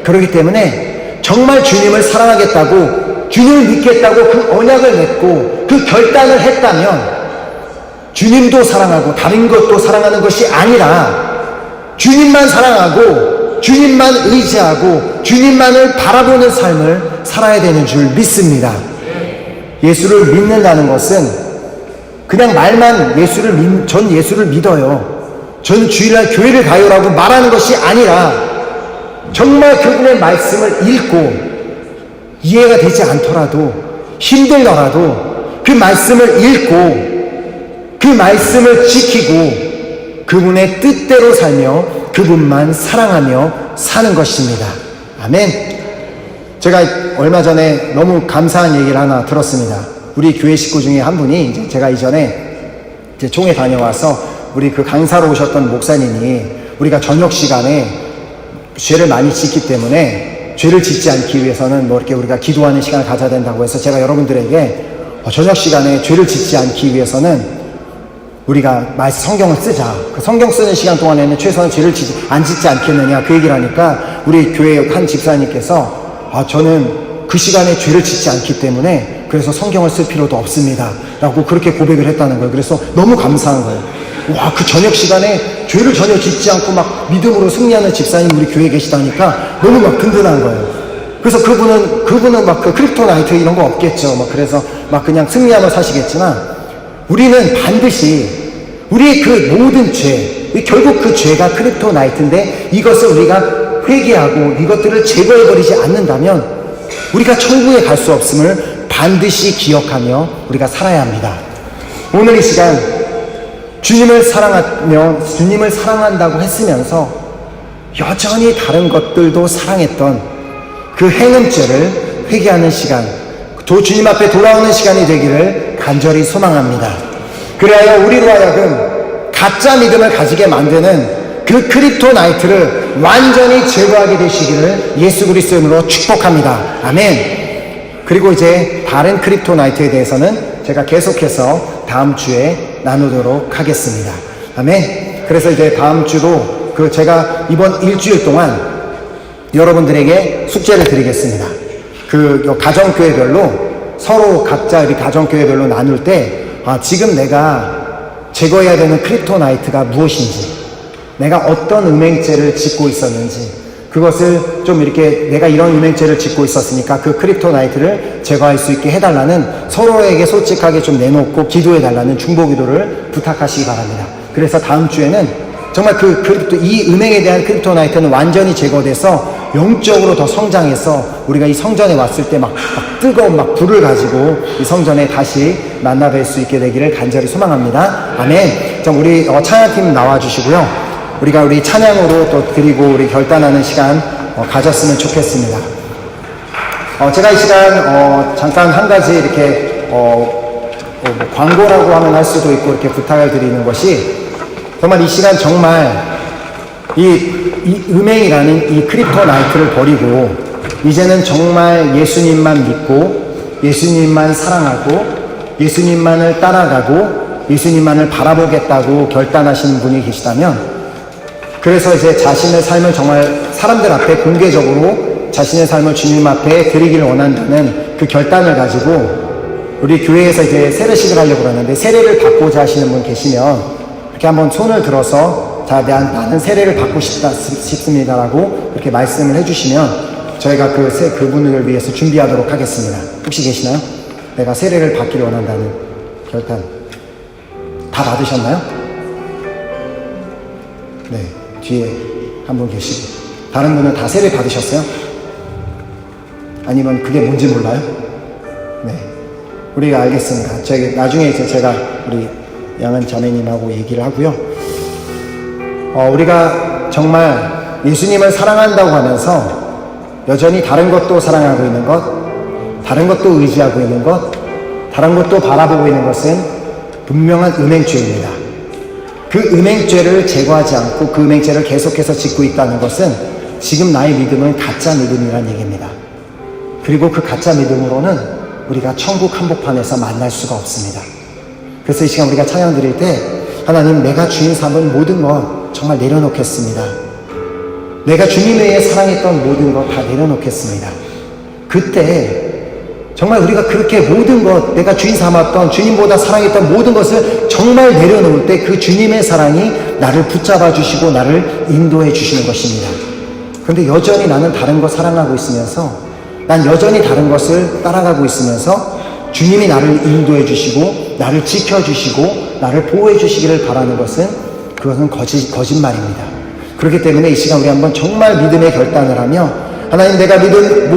그렇기 때문에 정말 주님을 사랑하겠다고 주님을 믿겠다고 그 언약을 맺고 그 결단을 했다면 주님도 사랑하고 다른 것도 사랑하는 것이 아니라 주님만 사랑하고 주님만 의지하고 주님만을 바라보는 삶을 살아야 되는 줄 믿습니다. 예수를 믿는다는 것은 그냥 말만 전 예수를 믿어요. 전 주일날 교회를 가요라고 말하는 것이 아니라 정말 그분의 말씀을 읽고 이해가 되지 않더라도 힘들더라도 그 말씀을 읽고 그 말씀을 지키고 그분의 뜻대로 살며 그분만 사랑하며 사는 것입니다. 아멘. 제가 얼마 전에 너무 감사한 얘기를 하나 들었습니다. 우리 교회 식구 중에 한 분이 제가 이전에 총회 다녀와서 우리 그 강사로 오셨던 목사님이 우리가 저녁 시간에 죄를 많이 짓기 때문에 죄를 짓지 않기 위해서는 뭐 이렇게 우리가 기도하는 시간을 가져야 된다고 해서 제가 여러분들에게 저녁 시간에 죄를 짓지 않기 위해서는 우리가 성경을 쓰자. 그 성경 쓰는 시간 동안에는 최소한 죄를 안 짓지 않겠느냐 그 얘기를 하니까 우리 교회 한 집사님께서 저는 그 시간에 죄를 짓지 않기 때문에 그래서 성경을 쓸 필요도 없습니다 라고 그렇게 고백을 했다는 거예요. 그래서 너무 감사한 거예요. 와, 그 저녁 시간에 죄를 전혀 짓지 않고 막 믿음으로 승리하는 집사님 우리 교회에 계시다니까 너무 막 든든한 거예요. 그래서 그분은 막 그 크립토나이트 이런 거 없겠죠. 막 그래서 막 그냥 승리하며 사시겠지만 우리는 반드시 우리의 그 모든 죄, 결국 그 죄가 크립토나이트인데 이것을 우리가 회개하고 이것들을 제거해버리지 않는다면 우리가 천국에 갈 수 없음을 반드시 기억하며 우리가 살아야 합니다. 오늘 이 시간 주님을 사랑하며 주님을 사랑한다고 했으면서 여전히 다른 것들도 사랑했던 그 행음죄를 회개하는 시간, 주님 앞에 돌아오는 시간이 되기를 간절히 소망합니다. 그래야 우리로 하여금 가짜 믿음을 가지게 만드는 그 크립토나이트를 완전히 제거하게 되시기를 예수 그리스도의 이름으로 축복합니다. 아멘. 그리고 이제 다른 크립토나이트에 대해서는 제가 계속해서 다음 주에 나누도록 하겠습니다. 아멘. 그래서 이제 다음 주도 제가 이번 일주일 동안 여러분들에게 숙제를 드리겠습니다. 가정교회별로 서로 각자 우리 가정교회별로 나눌 때 지금 내가 제거해야 되는 크립토나이트가 무엇인지, 내가 어떤 음행죄를 짓고 있었는지, 그것을 좀 이렇게 내가 이런 음행죄를 짓고 있었으니까 그 크립토나이트를 제거할 수 있게 해달라는, 서로에게 솔직하게 좀 내놓고 기도해달라는 중보기도를 부탁하시기 바랍니다. 그래서 다음 주에는 정말 이 음행에 대한 크립토나이트는 완전히 제거돼서 영적으로 더 성장해서 우리가 이 성전에 왔을 때 막 뜨거운 불을 가지고 이 성전에 다시 만나뵐 수 있게 되기를 간절히 소망합니다. 아멘. 좀 우리 찬양팀 나와주시고요. 우리 찬양으로 또 드리고 우리 결단하는 시간 가졌으면 좋겠습니다. 제가 이 시간 잠깐 한 가지 이렇게 광고라고 하면 할 수도 있고 이렇게 부탁을 드리는 것이, 정말 이 시간 정말 이 음행이라는 이 크립토나이트를 버리고 이제는 정말 예수님만 믿고 예수님만 사랑하고 예수님만을 따라가고 예수님만을 바라보겠다고 결단하시는 분이 계시다면, 그래서 이제 자신의 삶을 정말 사람들 앞에 공개적으로 자신의 삶을 주님 앞에 드리기를 원한다는 그 결단을 가지고 우리 교회에서 이제 세례식을 하려고 그러는데, 세례를 받고자 하시는 분 계시면 이렇게 한번 손을 들어서 나는 세례를 받고 싶습니다라고 이렇게 말씀을 해주시면 저희가 그분을 위해서 준비하도록 하겠습니다. 혹시 계시나요? 내가 세례를 받기를 원한다는 결단. 다 받으셨나요? 네, 뒤에 한 분 계시고. 다른 분은 다 세례 받으셨어요? 아니면 그게 뭔지 몰라요? 네, 우리가 알겠습니다. 나중에 이제 제가 우리 양은 자매님하고 얘기를 하고요. 우리가 정말 예수님을 사랑한다고 하면서 여전히 다른 것도 사랑하고 있는 것, 다른 것도 의지하고 있는 것, 다른 것도 바라보고 있는 것은 분명한 음행죄입니다. 그 음행죄를 제거하지 않고 그 음행죄를 계속해서 짓고 있다는 것은 지금 나의 믿음은 가짜 믿음이라는 얘기입니다. 그리고 그 가짜 믿음으로는 우리가 천국 한복판에서 만날 수가 없습니다. 그래서 이 시간 우리가 찬양 드릴 때, 하나님, 내가 주인 삼은 모든 것 정말 내려놓겠습니다. 내가 주님 외에 사랑했던 모든 것 다 내려놓겠습니다. 그때 정말 우리가 그렇게 모든 것, 내가 주인 삼았던, 주님보다 사랑했던 모든 것을 정말 내려놓을 때 그 주님의 사랑이 나를 붙잡아 주시고 나를 인도해 주시는 것입니다. 그런데 여전히 나는 다른 것 사랑하고 있으면서, 난 여전히 다른 것을 따라가고 있으면서 주님이 나를 인도해 주시고 나를 지켜주시고 나를 보호해 주시기를 바라는 것은, 그것은 거짓말입니다. 그렇기 때문에 이 시간 우리 한번 정말 믿음의 결단을 하며, 하나님, 내가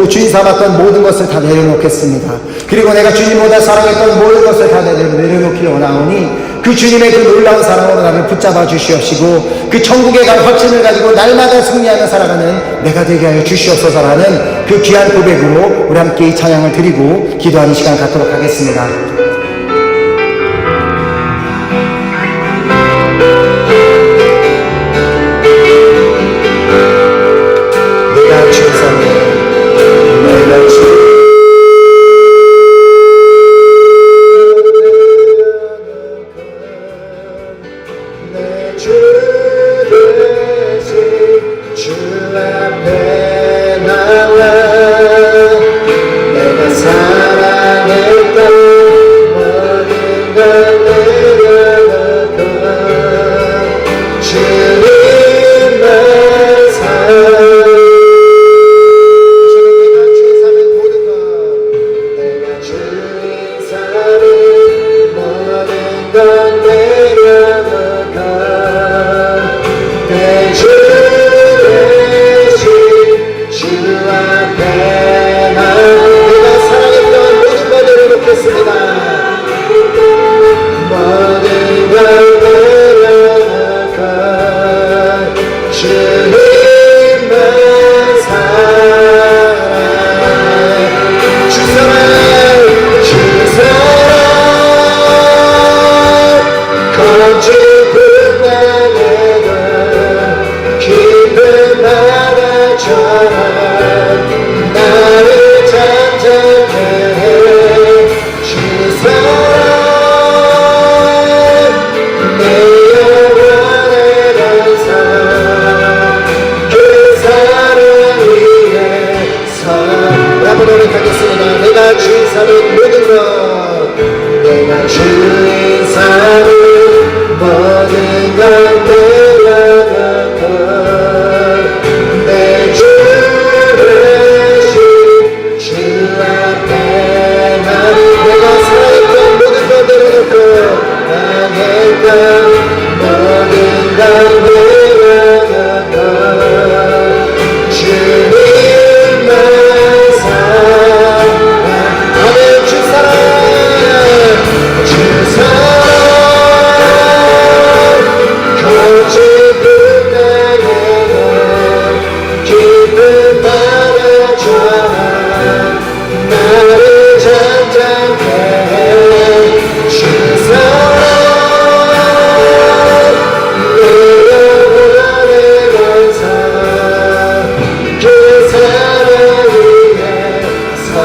주인 삼았던 모든 것을 다 내려놓겠습니다. 그리고 내가 주님보다 사랑했던 모든 것을 다 내려놓기를 원하오니 그 주님의 그 놀라운 사랑으로 나를 붙잡아 주시옵시고 그 천국에 갈 확신을 가지고 날마다 승리하며 살아가는 내가 되게 하여 주시옵소서라는 그 귀한 고백으로 우리 함께 이 찬양을 드리고 기도하는 시간 갖도록 하겠습니다. 고백하겠습니다. 내가 주인 삼은 모든 것, 내가 주인 삼은 모든 것, 내가 내 주를 주 앞에 내가 살았던 모든 것 내려놓고 나겠다. 모든 것 내려놓고 주님만 사랑. 아멘. 주 사랑, 주 사랑 거짓 끝내는 기쁨 받아줘라. 나를 잠잠케 해. 주 사랑 내 영혼의 감사. 그 사랑 위에 서리.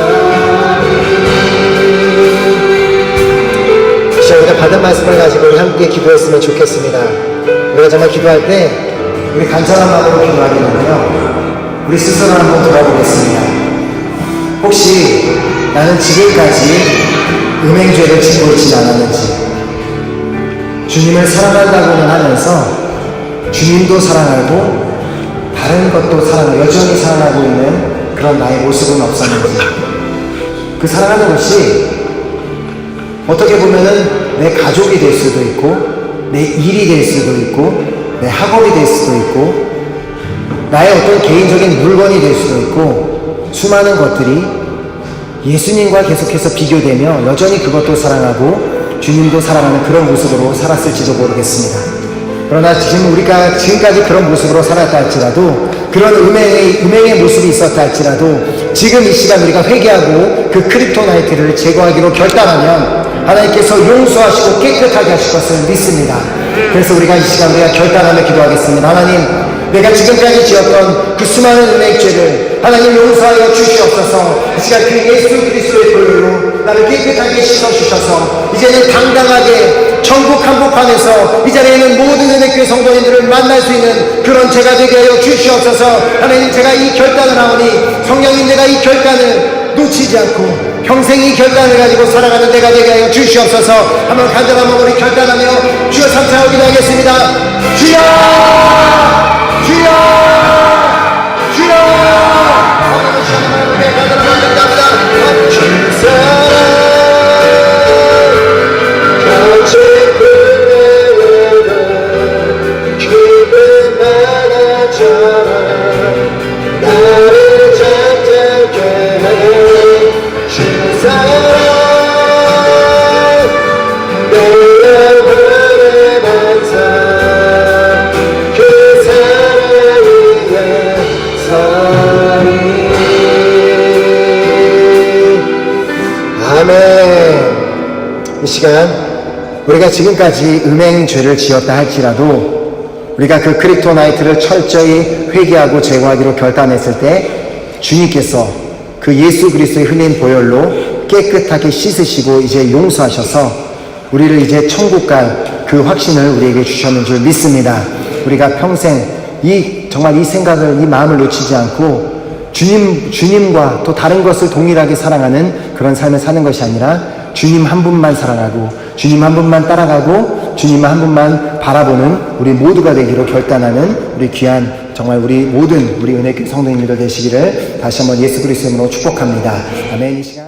자, 우리가 받은 말씀을 가지고 우리 함께 기도했으면 좋겠습니다. 우리가 정말 기도할 때 우리 간절한 마음으로 기도하겠는데요, 우리 스스로 한번 돌아보겠습니다. 혹시 나는 지금까지 음행죄를 짓고 있지 않았는지, 주님을 사랑한다고는 하면서 주님도 사랑하고 다른 것도 사랑하고 여전히 사랑하고 있는 그런 나의 모습은 없었는지, 그 사랑하는 것이 어떻게 보면은 내 가족이 될 수도 있고 내 일이 될 수도 있고 내 학업이 될 수도 있고 나의 어떤 개인적인 물건이 될 수도 있고, 수많은 것들이 예수님과 계속해서 비교되며 여전히 그것도 사랑하고 주님도 사랑하는 그런 모습으로 살았을지도 모르겠습니다. 그러나 지금 우리가 지금까지 그런 모습으로 살았다 할지라도, 그런 음행의 모습이 있었다 할지라도, 지금 이 시간 우리가 회개하고 그 크립토나이트를 제거하기로 결단하면 하나님께서 용서하시고 깨끗하게 하실 것을 믿습니다. 그래서 우리가 이 시간 우리가 결단하며 기도하겠습니다. 하나님, 내가 지금까지 지었던 그 수많은 은행죄를 하나님 용서하여 주시옵소서. 이 시간 그 예수 그리스도의 보혈로 나를 깨끗하게 씻어주셔서 이제는 당당하게 천국 한복판에서 이 자리에 있는 모든 은혜교회 성도님들을 만날 수 있는 그런 제가 되게 하여 주시옵소서. 하나님, 제가 이 결단을 하오니 성령님, 내가 이 결단을 놓치지 않고 평생 이 결단을 가지고 살아가는 내가 되게 하여 주시옵소서. 한번 간절한 마음으로 결단하며 주여 삼창하고 기도하겠습니다. 주여! 주여! 주여! 주 사랑 거짓 끝내는 기쁨 받아줘라. 나를 잠잠케 해. 주 사랑 내 영혼의 반사. 그 사랑 위에 서리. 아멘. 이 시간 우리가 지금까지 음행죄를 지었다 할지라도 우리가 그 크립토나이트를 철저히 회개하고 제거하기로 결단했을 때 주님께서 그 예수 그리스도의 흘린 보혈로 깨끗하게 씻으시고 이제 용서하셔서 우리를 이제 천국 갈 그 확신을 우리에게 주셨는 줄 믿습니다. 우리가 평생 정말 이 생각을, 이 마음을 놓치지 않고 주님과 또 다른 것을 동일하게 사랑하는 그런 삶을 사는 것이 아니라 주님 한 분만 사랑하고 주님 한 분만 따라가고 주님 한 분만 바라보는 우리 모두가 되기로 결단하는 우리 귀한, 정말 우리 모든 우리 은혜교회 성도님들 되시기를 다시 한번 예수 그리스도의 이름으로 축복합니다. 아멘. 이 시간